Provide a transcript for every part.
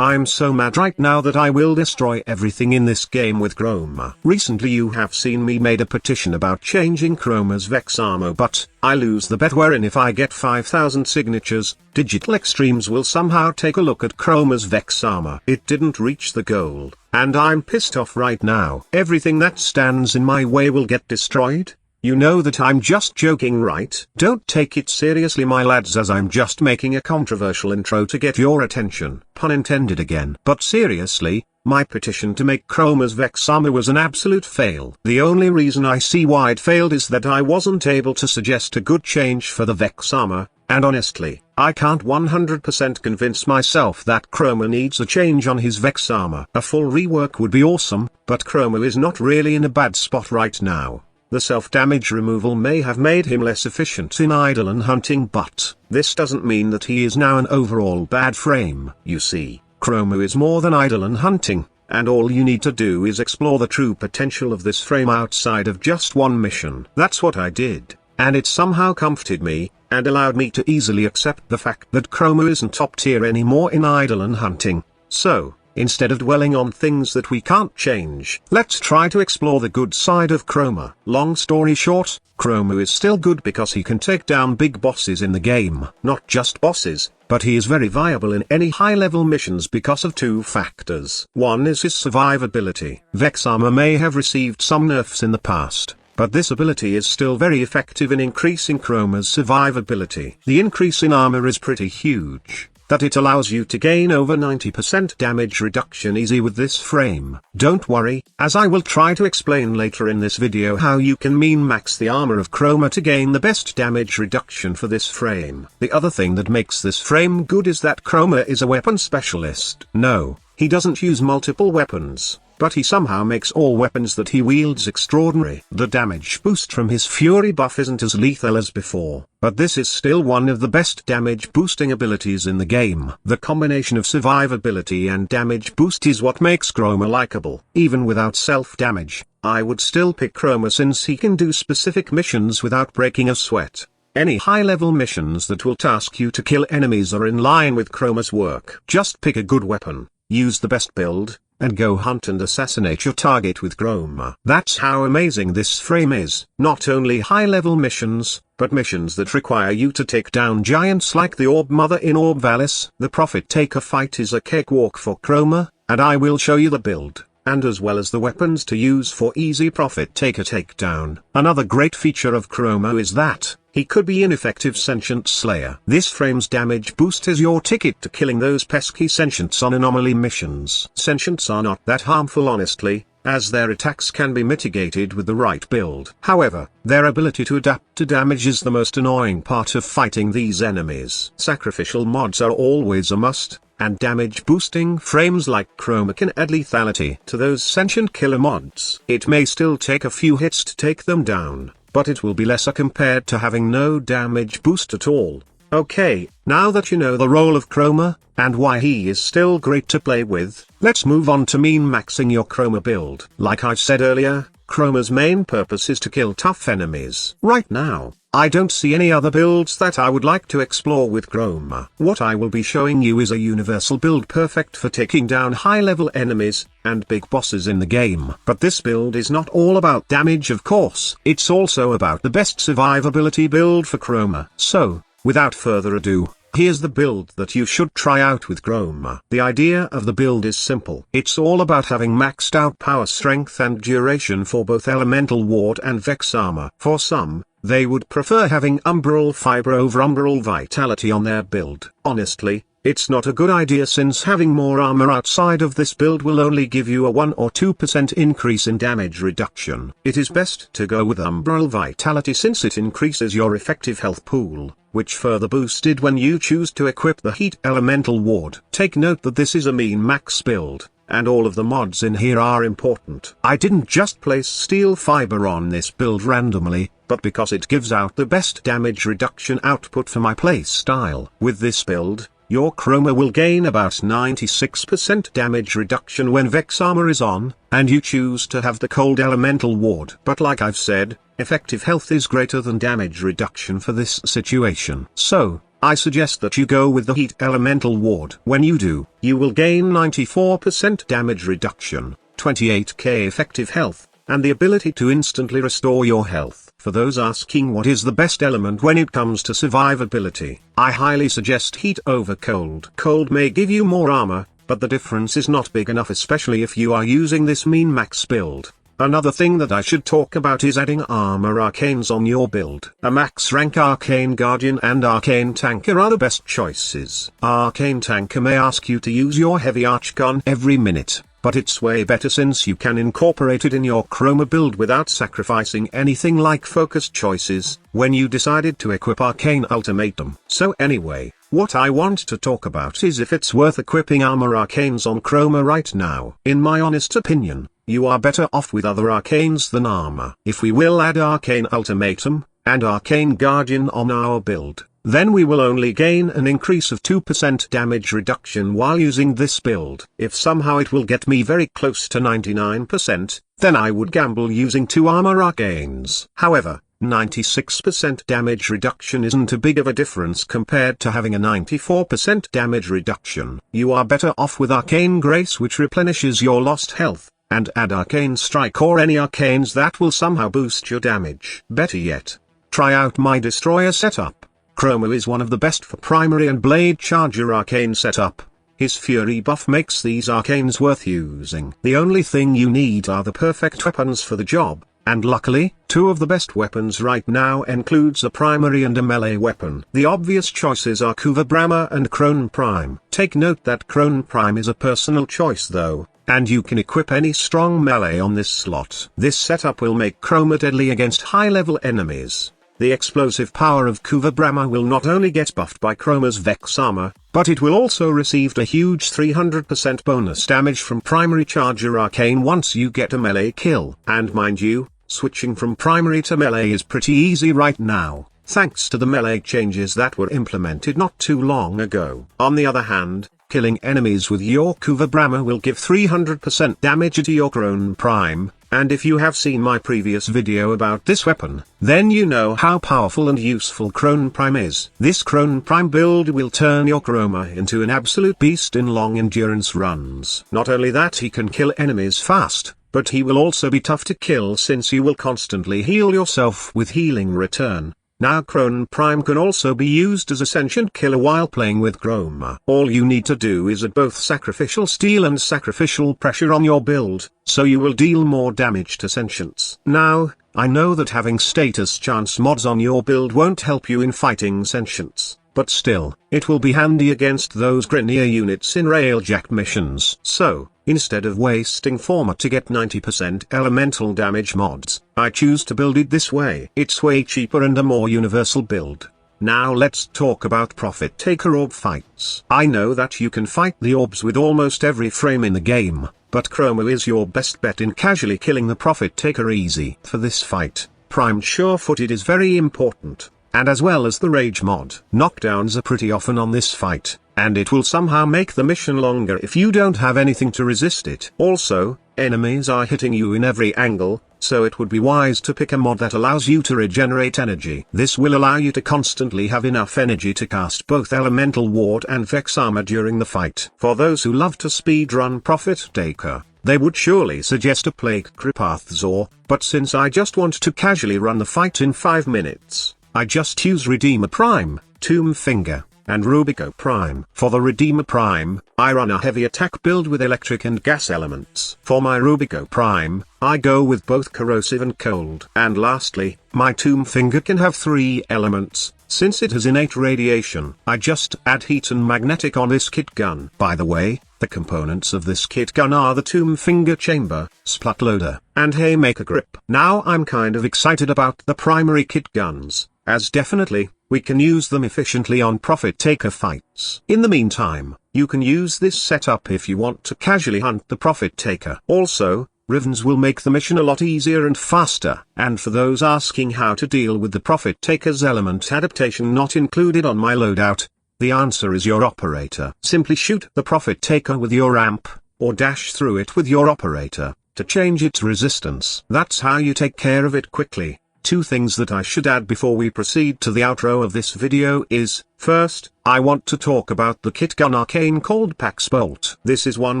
I'm so mad right now that I will destroy everything in this game with Chroma. Recently you have seen me made a petition about changing Chroma's Vex armor, but I lose the bet wherein if I get 5,000 signatures, Digital Extremes will somehow take a look at Chroma's Vex armor. It didn't reach the goal, and I'm pissed off right now. Everything that stands in my way will get destroyed? You know that I'm just joking, right? Don't take it seriously my lads, as I'm just making a controversial intro to get your attention. Pun intended again. But seriously, my petition to make Chroma's Vex armor was an absolute fail. The only reason I see why it failed is that I wasn't able to suggest a good change for the Vex armor, and honestly, I can't 100% convince myself that Chroma needs a change on his Vex armor. A full rework would be awesome, but Chroma is not really in a bad spot right now. The self-damage removal may have made him less efficient in Eidolon hunting, but this doesn't mean that he is now an overall bad frame. You see, Chroma is more than Eidolon hunting, and all you need to do is explore the true potential of this frame outside of just one mission. That's what I did, and it somehow comforted me, and allowed me to easily accept the fact that Chroma isn't top tier anymore in Eidolon hunting. So, instead of dwelling on things that we can't change, let's try to explore the good side of Chroma. Long story short, Chroma is still good because he can take down big bosses in the game. Not just bosses, but he is very viable in any high-level missions because of two factors. One is his survivability. Vex armor may have received some nerfs in the past, but this ability is still very effective in increasing Chroma's survivability. The increase in armor is pretty huge, that it allows you to gain over 90% damage reduction easy with this frame. Don't worry, as I will try to explain later in this video how you can min-max the armor of Chroma to gain the best damage reduction for this frame. The other thing that makes this frame good is that Chroma is a weapon specialist. No, he doesn't use multiple weapons, but he somehow makes all weapons that he wields extraordinary. The damage boost from his Fury buff isn't as lethal as before, but this is still one of the best damage boosting abilities in the game. The combination of survivability and damage boost is what makes Chroma likable. Even without self-damage, I would still pick Chroma since he can do specific missions without breaking a sweat. Any high-level missions that will task you to kill enemies are in line with Chroma's work. Just pick a good weapon, use the best build, and go hunt and assassinate your target with Chroma. That's how amazing this frame is. Not only high-level missions, but missions that require you to take down giants like the Orb Mother in Orb Valis. The Prophet Taker fight is a cakewalk for Chroma, and I will show you the build, and as well as the weapons to use for easy Prophet Taker takedown. Another great feature of Chroma is that he could be an effective Sentient Slayer. This frame's damage boost is your ticket to killing those pesky Sentients on anomaly missions. Sentients are not that harmful honestly, as their attacks can be mitigated with the right build. However, their ability to adapt to damage is the most annoying part of fighting these enemies. Sacrificial mods are always a must, and damage boosting frames like Chroma can add lethality to those sentient killer mods. It may still take a few hits to take them down, but it will be lesser compared to having no damage boost at all. Okay, now that you know the role of Chroma, and why he is still great to play with, let's move on to min-maxing your Chroma build. Like I said earlier, Chroma's main purpose is to kill tough enemies. Right now, I don't see any other builds that I would like to explore with Chroma. What I will be showing you is a universal build perfect for taking down high-level enemies, and big bosses in the game. But this build is not all about damage of course, it's also about the best survivability build for Chroma. So, without further ado, here's the build that you should try out with Chroma. The idea of the build is simple. It's all about having maxed out power, strength and duration for both Elemental Ward and Vex armor. For some, they would prefer having Umbral Fiber over Umbral Vitality on their build. Honestly, it's not a good idea since having more armor outside of this build will only give you a 1 or 2% increase in damage reduction. It is best to go with Umbral Vitality since it increases your effective health pool, which further boosted when you choose to equip the Heat Elemental Ward. Take note that this is a min-max build, and all of the mods in here are important. I didn't just place Steel Fiber on this build randomly, but because it gives out the best damage reduction output for my playstyle. With this build, your Chroma will gain about 96% damage reduction when Vex armor is on, and you choose to have the Cold Elemental Ward. But like I've said, effective health is greater than damage reduction for this situation. So, I suggest that you go with the Heat Elemental Ward. When you do, you will gain 94% damage reduction, 28k effective health, and the ability to instantly restore your health. For those asking what is the best element when it comes to survivability, I highly suggest heat over cold. Cold may give you more armor, but the difference is not big enough, especially if you are using this mean max build. Another thing that I should talk about is adding armor arcanes on your build. A max rank Arcane Guardian and Arcane Tanker are the best choices. Arcane Tanker may ask you to use your heavy archgun every minute, but it's way better since you can incorporate it in your Chroma build without sacrificing anything like focus choices, when you decided to equip Arcane Ultimatum. So anyway, what I want to talk about is if it's worth equipping armor arcanes on Chroma right now. In my honest opinion, you are better off with other arcanes than armor. If we will add Arcane Ultimatum, and Arcane Guardian on our build, then we will only gain an increase of 2% damage reduction while using this build. If somehow it will get me very close to 99%, then I would gamble using 2 armor arcanes. However, 96% damage reduction isn't a big of a difference compared to having a 94% damage reduction. You are better off with Arcane Grace, which replenishes your lost health, and add Arcane Strike or any arcanes that will somehow boost your damage. Better yet, try out my Destroyer setup. Chroma is one of the best for primary and blade charger arcane setup. His Fury buff makes these arcanes worth using. The only thing you need are the perfect weapons for the job, and luckily, 2 of the best weapons right now includes a primary and a melee weapon. The obvious choices are Brahma and Cronin Prime. Take note that Cronin Prime is a personal choice though, and you can equip any strong melee on this slot. This setup will make Chroma deadly against high-level enemies. The explosive power of Brahma will not only get buffed by Chroma's Vex armor, but it will also receive a huge 300% bonus damage from primary charger arcane once you get a melee kill. And mind you, switching from primary to melee is pretty easy right now, thanks to the melee changes that were implemented not too long ago. On the other hand, killing enemies with your Brahma will give 300% damage to your Cronin Prime, and if you have seen my previous video about this weapon, then you know how powerful and useful Cronin Prime is. This Cronin Prime build will turn your Chroma into an absolute beast in long endurance runs. Not only that, he can kill enemies fast, but he will also be tough to kill since you will constantly heal yourself with healing return. Now Cronin Prime can also be used as a sentient killer while playing with Chroma. All you need to do is add both sacrificial steel and sacrificial pressure on your build, so you will deal more damage to sentients. Now, I know that having status chance mods on your build won't help you in fighting sentients, but still, it will be handy against those Grineer units in Railjack missions. So, instead of wasting forma to get 90% elemental damage mods, I choose to build it this way. It's way cheaper and a more universal build. Now let's talk about Profit Taker Orb fights. I know that you can fight the orbs with almost every frame in the game, but Chroma is your best bet in casually killing the Profit Taker easy. For this fight, primed sure-footed is very important, and as well as the Rage mod. Knockdowns are pretty often on this fight, and it will somehow make the mission longer if you don't have anything to resist it. Also, enemies are hitting you in every angle, so it would be wise to pick a mod that allows you to regenerate energy. This will allow you to constantly have enough energy to cast both Elemental Ward and Vex Armor during the fight. For those who love to speedrun Profit Taker, they would surely suggest a Plague Kripath Zor, but since I just want to casually run the fight in 5 minutes, I just use Redeemer Prime, Tomb Finger, and Rubico Prime. For the Redeemer Prime, I run a heavy attack build with electric and gas elements. For my Rubico Prime, I go with both corrosive and cold. And lastly, my Tomb Finger can have 3 elements, since it has innate radiation. I just add heat and magnetic on this kit gun. By the way, the components of this kit gun are the Tomb Finger chamber, Splat Loader, and Haymaker grip. Now I'm kind of excited about the primary kit guns, as definitely, we can use them efficiently on Profit Taker fights. In the meantime, you can use this setup if you want to casually hunt the Profit Taker. Also, Rivens will make the mission a lot easier and faster. And for those asking how to deal with the Profit Taker's element adaptation not included on my loadout, the answer is your operator. Simply shoot the Profit Taker with your ramp, or dash through it with your operator, to change its resistance. That's how you take care of it quickly. Two things that I should add before we proceed to the outro of this video is, first, I want to talk about the kit gun arcane called Pax Bolt. This is one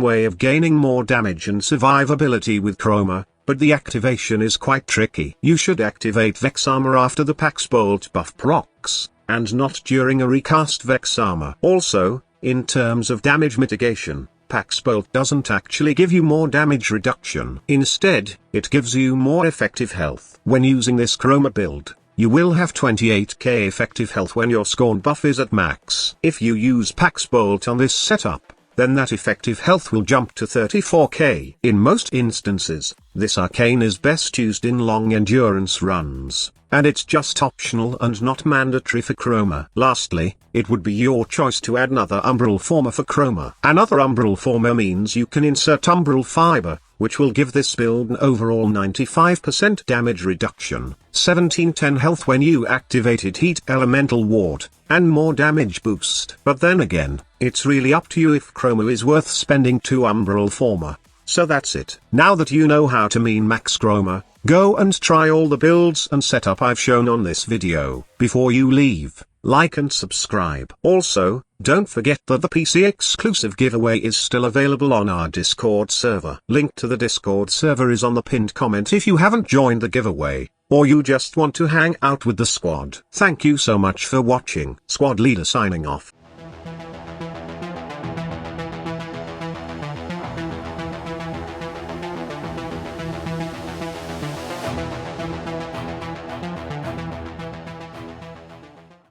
way of gaining more damage and survivability with Chroma, but the activation is quite tricky. You should activate Vex Armor after the Pax Bolt buff procs, and not during a recast Vex Armor. Also, in terms of damage mitigation, Pax Bolt doesn't actually give you more damage reduction. Instead, it gives you more effective health. When using this Chroma build, you will have 28k effective health when your Scorn buff is at max. If you use Pax Bolt on this setup, then that effective health will jump to 34k. In most instances, this arcane is best used in long endurance runs, and it's just optional and not mandatory for Chroma. Lastly, it would be your choice to add another umbral former for Chroma. Another umbral former means you can insert umbral fiber, which will give this build an overall 95% damage reduction, 1710 health when you activated Heat Elemental Ward, and more damage boost. But then again, it's really up to you if Chroma is worth spending 2 umbral former. So that's it. Now that you know how to min-max Chroma, go and try all the builds and setup I've shown on this video. Before you leave, like and subscribe. Also, don't forget that the PC exclusive giveaway is still available on our Discord server. Link to the Discord server is on the pinned comment if you haven't joined the giveaway, or you just want to hang out with the squad. Thank you so much for watching. Squad leader signing off.